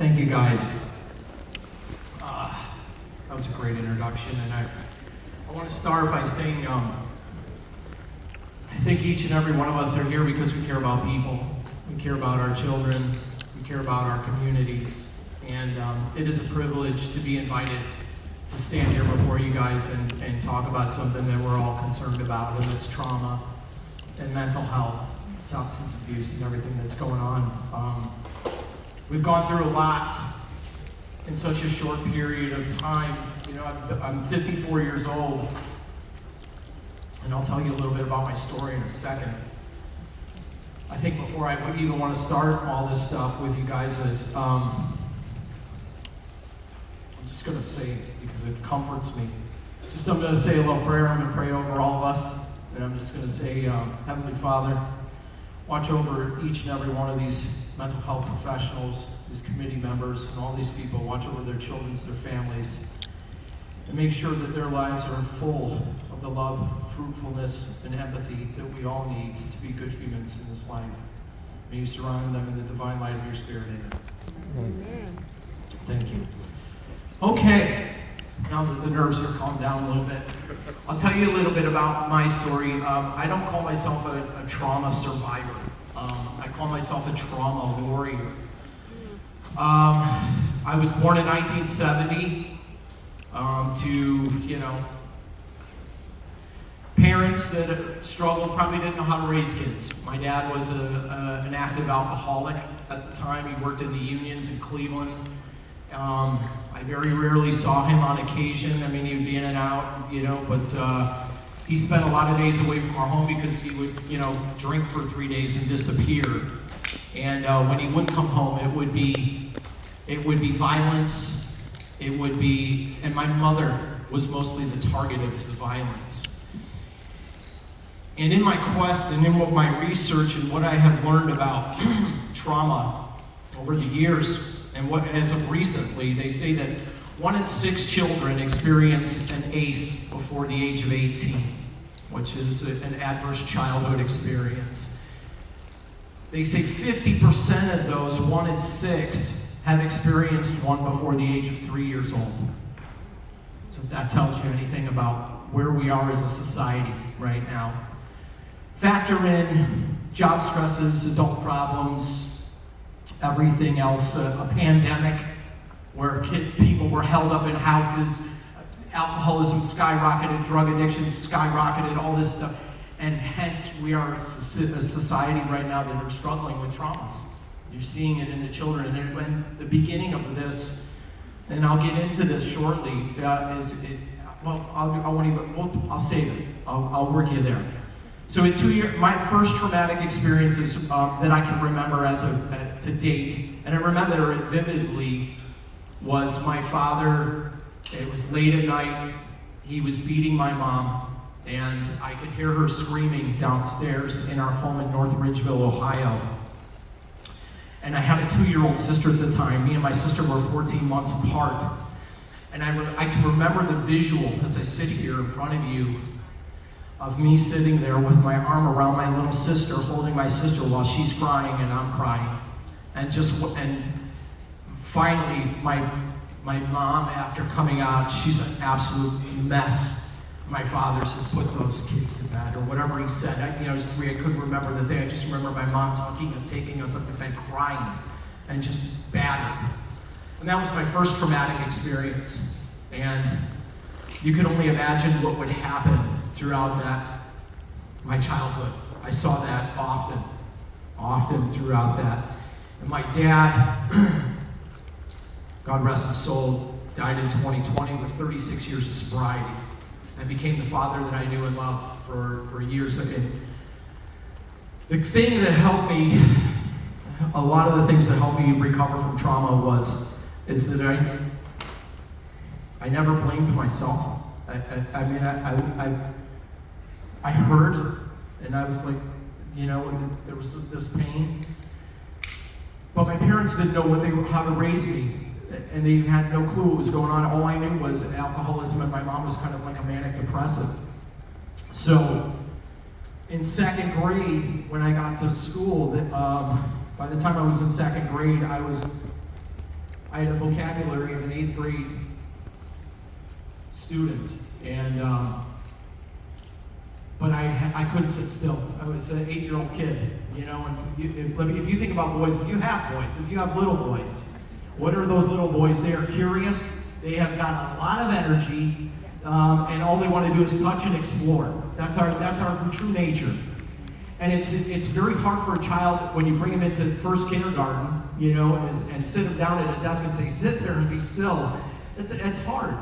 Thank you, guys. That was a great introduction, and I want to start by saying I think each and every one of us are here because we care about people. We care about our children. We care about our communities. And it is a privilege to be invited to stand here before you guys and talk about something that we're all concerned about, and it's trauma and mental health, substance abuse, and everything that's going on. We've gone through a lot in such a short period of time. You know, I'm 54 years old, and I'll tell you a little bit about my story in a second. I think before I even want to start all this stuff with you guys is, I'm just going to say, because it comforts me, I'm going to say a little prayer. I'm going to pray over all of us, and I'm just going to say, Heavenly Father, watch over each and every one of these mental health professionals, these committee members, and all these people. Watch over their children, their families, and make sure that their lives are full of the love, fruitfulness, and empathy that we all need to be good humans in this life. May you surround them in the divine light of your Spirit. Amen. Thank you. Okay, now that the nerves are calmed down a little bit, I'll tell you a little bit about my story. I don't call myself a trauma survivor. I call myself a trauma warrior. I was born in 1970 to, parents that struggled, probably didn't know how to raise kids. My dad was an active alcoholic at the time. He worked in the unions in Cleveland. I very rarely saw him on occasion. I mean, he would be in and out, but he spent a lot of days away from our home because he would, drink for 3 days and disappear. And when he would come home, it would be violence. And my mother was mostly the target of his violence. And in my quest and in my research and what I have learned about trauma over the years, and as of recently, they say that 1 in 6 children experience an ACE before the age of 18, which is an adverse childhood experience. They say 50% of those 1 in 6 have experienced one before the age of 3 years old. So if that tells you anything about where we are as a society right now. Factor in job stresses, adult problems, everything else, a pandemic where people were held up in houses, alcoholism skyrocketed, drug addiction skyrocketed, all this stuff. And hence, we are a society right now that are struggling with traumas. You're seeing it in the children. And when the beginning of this, and I'll get into this shortly, I'll save it. I'll work you there. So in 2 years, my first traumatic experiences that I can remember to date, and I remember it vividly, was my father. It was late at night. He was beating my mom, and I could hear her screaming downstairs in our home in North Ridgeville, Ohio. And I had a 2-year-old sister at the time. Me and my sister were 14 months apart. And I can remember the visual as I sit here in front of you of me sitting there with my arm around my little sister, holding my sister while she's crying and I'm crying. And finally, my mom, after coming out, she's an absolute mess. My father's just put those kids to bed, or whatever he said. I was 3, I couldn't remember the thing. I just remember my mom taking us up to bed crying and just battered. And that was my first traumatic experience. And you can only imagine what would happen throughout my childhood. I saw that often throughout that. And my dad, God rest his soul, died in 2020 with 36 years of sobriety. I became the father that I knew and loved for years. And the thing that helped me, a lot of the things that helped me recover from trauma is that I never blamed myself. I heard, and I was like, there was this pain. But my parents didn't know how to raise me, and they had no clue what was going on. All I knew was alcoholism, and my mom was kind of like a manic depressive. So in 2nd grade, when I got to school, by the time I was in 2nd grade, I had a vocabulary of an 8th grade student, and but I couldn't sit still. I was an 8-year-old kid, you know. And if you think about boys, if you have little boys, what are those little boys? They are curious. They have got a lot of energy, and all they want to do is touch and explore. That's our true nature. And it's very hard for a child when you bring them into first kindergarten, you know, and sit them down at a desk and say, sit there and be still. It's hard,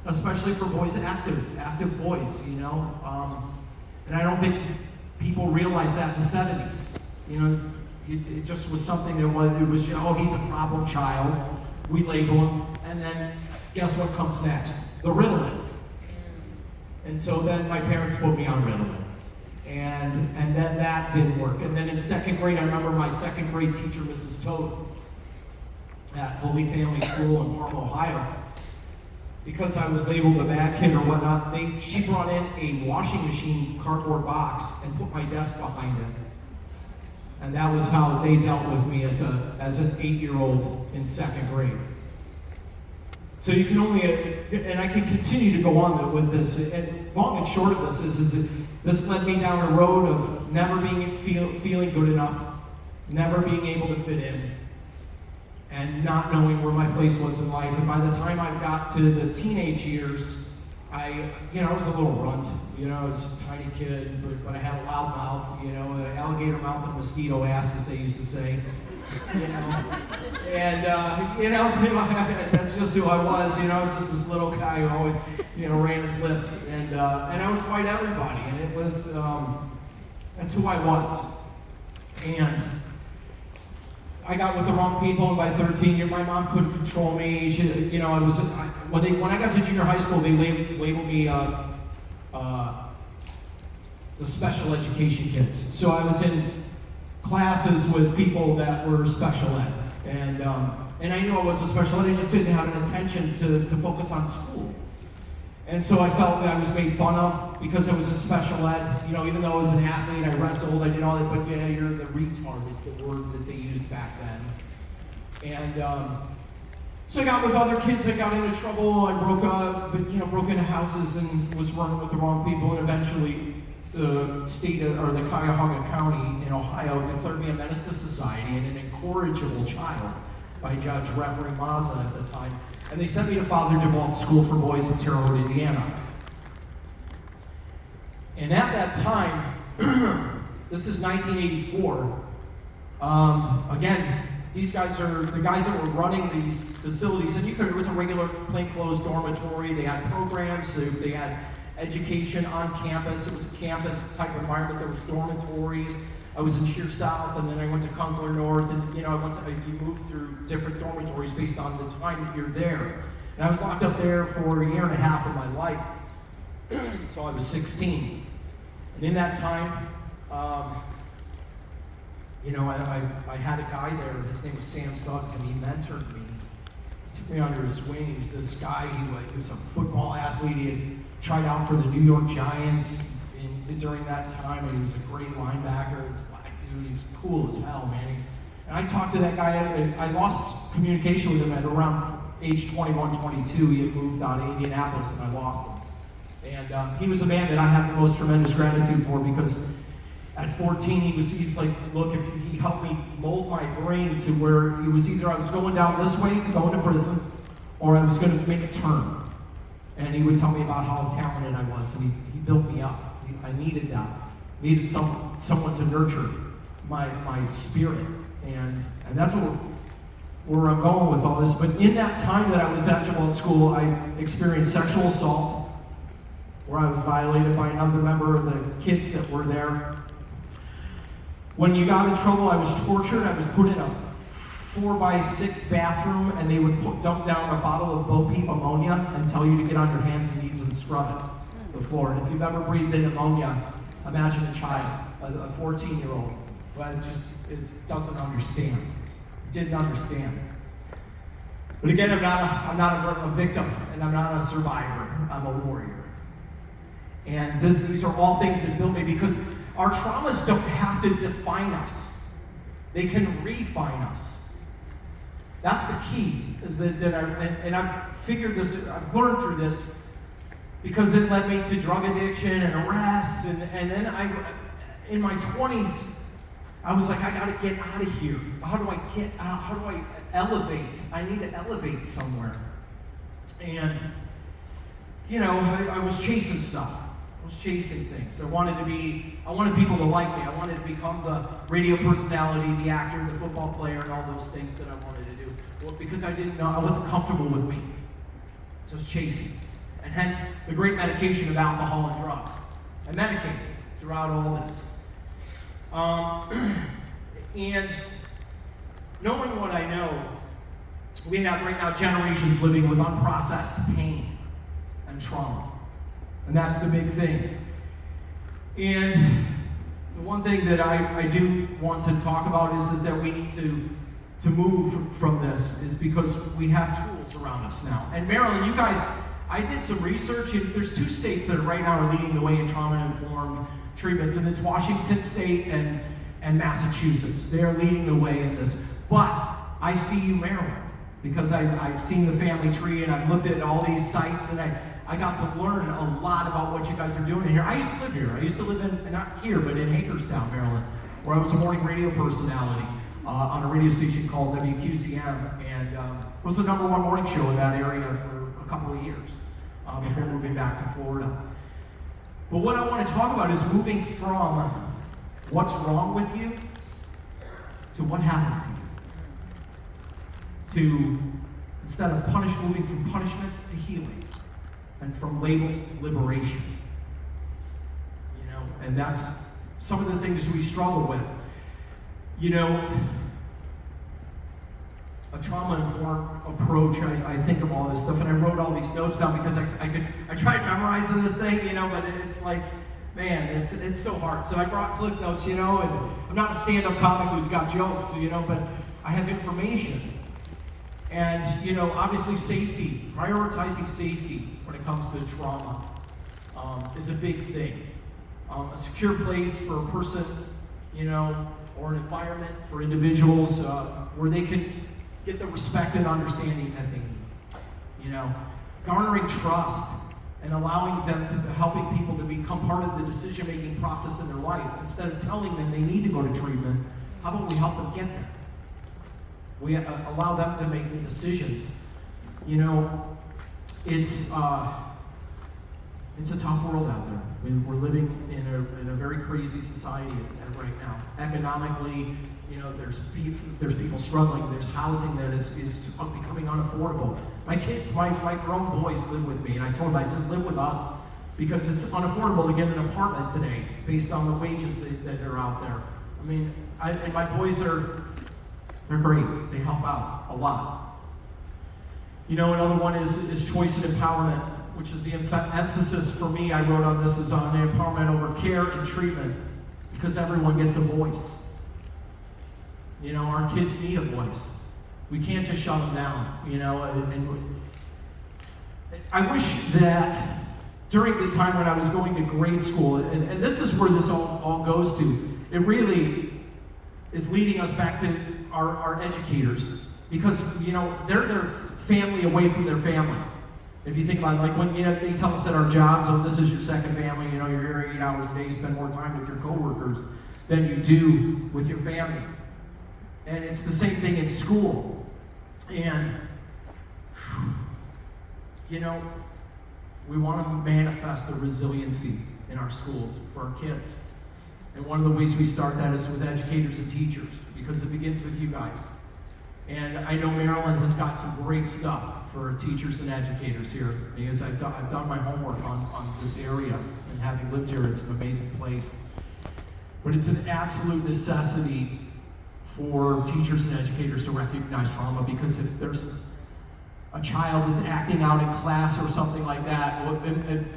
especially for boys, active boys, you know. And I don't think people realized that in the 70s. You know, it just was something that was, you know, oh, he's a problem child. We label him, and then guess what comes next? The Ritalin. And so then my parents put me on Ritalin. And then that didn't work. And then in 2nd grade, I remember my 2nd grade teacher, Mrs. Toth, at Holy Family School in Parma, Ohio, because I was labeled a bad kid or whatnot, she brought in a washing machine cardboard box and put my desk behind it. And that was how they dealt with me as an 8-year-old in 2nd grade. So you can only, and I can continue to go on with this, and long and short of this is this led me down a road of never feeling good enough, never being able to fit in, and not knowing where my place was in life. And by the time I got to the teenage years, I was a little runt. You know, I was a tiny kid, but I had a loud mouth, you know, alligator mouth and mosquito ass, as they used to say. You know, and that's just who I was. You know, I was just this little guy who always, you know, ran his lips, and I would fight everybody, and it was that's who I was. And I got with the wrong people, and by 13 years, my mom couldn't control me. She, you know, when I got to junior high school, they labeled me the special education kids. So I was in classes with people that were special ed, and I knew I was a special ed. I just didn't have an intention to focus on school, and so I felt that I was made fun of because I was in special ed. You know, even though I was an athlete, I wrestled, I did all that, but yeah, you're the retard is the word that they used back then. And so I got with other kids. I got into trouble. I broke into houses and was running with the wrong people, and eventually the state or the Cuyahoga County in Ohio declared me a menace to society and an incorrigible child by Judge Referee Mazza at the time. And they sent me to Father Gibault School for Boys in Terre Haute, Indiana. And at that time, this is 1984, again, these guys are the guys that were running these facilities, and it was a regular plainclothes dormitory. They had programs, they had education on campus. It was a campus type environment. There was dormitories. I was in Sheer South, and then I went to Conkler North, and you you move through different dormitories based on the time that you're there. And I was locked up there for a year and a half of my life, until I was 16. And in that time, I had a guy there. His name was Sam Suggs, and he mentored me. He took me under his wing. He's this guy. He was a football athlete. He had tried out for the New York Giants during that time, and he was a great linebacker. He's a black dude. He was cool as hell, man. And I talked to that guy, and I lost communication with him at around age 21, 22. He had moved out of Indianapolis, and I lost him. And he was a man that I have the most tremendous gratitude for, because at 14, he was like, look, if he helped me mold my brain to where it was either I was going down this way to go into prison, or I was going to make a turn. And he would tell me about how talented I was, and he built me up. I needed that. I needed someone to nurture my spirit, and that's where I'm going with all this. But in that time that I was at Gibault School, I experienced sexual assault, where I was violated by another member of the kids that were there. When you got in trouble, I was tortured. I was put in a 4x6 bathroom, and they would dump down a bottle of Bo Peep ammonia and tell you to get on your hands and knees and scrub the floor. And if you've ever breathed in ammonia, imagine a child, a 14-year-old, but it doesn't understand. Didn't understand. But again, I'm not a victim, and I'm not a survivor. I'm a warrior. And these are all things that build me, because our traumas don't have to define us. They can refine us. That's the key, is and I've figured this, I've learned through this, because it led me to drug addiction and arrests, and then in my 20s, I was like, I gotta get out of here. How do I get out? How do I elevate? I need to elevate somewhere. And, I was chasing stuff. I was chasing things. I wanted people to like me. I wanted to become the radio personality, the actor, the football player, and all those things that I wanted to do. Well, because I wasn't comfortable with me. So I was chasing. And hence, the great medication of alcohol and drugs. I medicated throughout all this. And knowing what I know, we have right now generations living with unprocessed pain and trauma. And that's the big thing. And the one thing that I do want to talk about is that we need to move from this, is because we have tools around us now. And Maryland, you guys, I did some research. There's 2 states that right now are leading the way in trauma-informed treatments, and it's Washington State and Massachusetts. They are leading the way in this. But I see you, Maryland, because I've seen the family tree, and I've looked at all these sites, and I got to learn a lot about what you guys are doing in here. I used to live here. I used to live in, not here, but in Hagerstown, Maryland, where I was a morning radio personality on a radio station called WQCM, and it was the #1 morning show in that area for a couple of years before moving back to Florida. But what I want to talk about is moving from what's wrong with you to what happened to you. To, instead of moving from punishment to healing, and from labels to liberation. And that's some of the things we struggle with. A trauma-informed approach, I think of all this stuff, and I wrote all these notes down because I tried memorizing this thing, but it's like, man, it's so hard. So I brought Cliff Notes, and I'm not a stand-up comic who's got jokes, but I have information. And, obviously safety, prioritizing safety when it comes to trauma is a big thing. A secure place for a person, or an environment for individuals where they can get the respect and understanding that they need. Garnering trust and allowing them to, helping people to become part of the decision-making process in their life. Instead of telling them they need to go to treatment, how about we help them get there? We allow them to make the decisions. It's a tough world out there. We're living in a very crazy society right now. Economically, there's people struggling. There's housing that is becoming unaffordable. My kids, my grown boys live with me, and I told them, I said, live with us, because it's unaffordable to get an apartment today based on the wages that are out there. And my boys they're great. They help out a lot. Another one is choice and empowerment, which is the emphasis for me I wrote on this, is on empowerment over care and treatment, because everyone gets a voice. Our kids need a voice. We can't just shut them down, and I wish that during the time when I was going to grade school, and this is where this all goes to, it really is leading us back to our educators, because they're their family away from their family. If you think about it, like when they tell us at our jobs, oh, this is your second family, you're here 8 hours a day, spend more time with your coworkers than you do with your family. And it's the same thing in school. And we want to manifest the resiliency in our schools for our kids. And one of the ways we start that is with educators and teachers, because it begins with you guys. And I know Maryland has got some great stuff for teachers and educators here, because I've done my homework on this area, and having lived here, it's an amazing place. But it's an absolute necessity for teachers and educators to recognize trauma, because if there's a child that's acting out in class or something like that,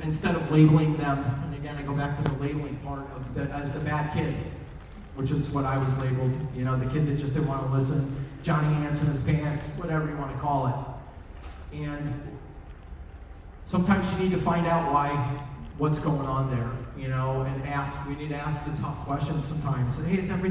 instead of labeling them, and again I go back to the labeling part of as the bad kid, which is what I was labeled, the kid that just didn't want to listen, Johnny Ants in his pants, whatever you want to call it. And sometimes you need to find out what's going on there, and we need to ask the tough questions sometimes. Hey, is everything